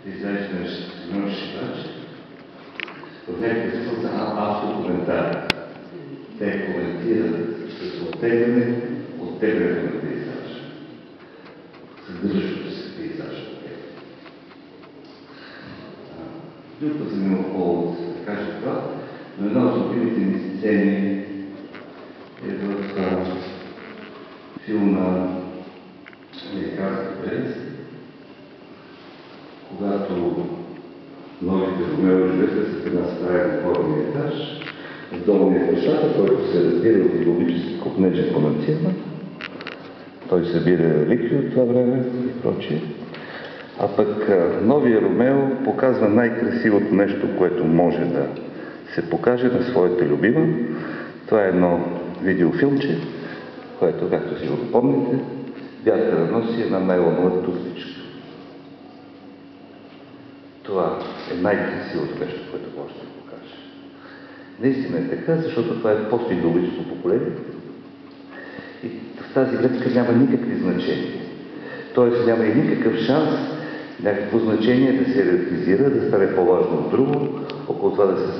изречнеш Симеон Шибач, в някакъв смисъл са автокоментари. Те коментират с оттеглянето на пейзажа, съдържащото се пейзажа. Друг път съм имал повод да кажа това, но една от любимите ми сцени е в филма Американски прес, когато новите Ромео и Джулиета са в една стая на горния етаж, в долния етажата, който се разбира от идеологически копнежа по нацизма. Той събира реликви от това време и прочие. А пък новия Ромео показва най-красивото нещо, което може да се покаже на своята любима. Това е едно видеофилмче, което, както си го помните, вятъра носи една найлонова туфличка. Това е най-красивото нещо, което може да покаже. Наистина е така, защото това е постидеологическо поколение и в тази гледка няма никакви значения. Тоест няма и никакъв шанс някакво значение да се реализира, да стане по-важно от друго, около това да се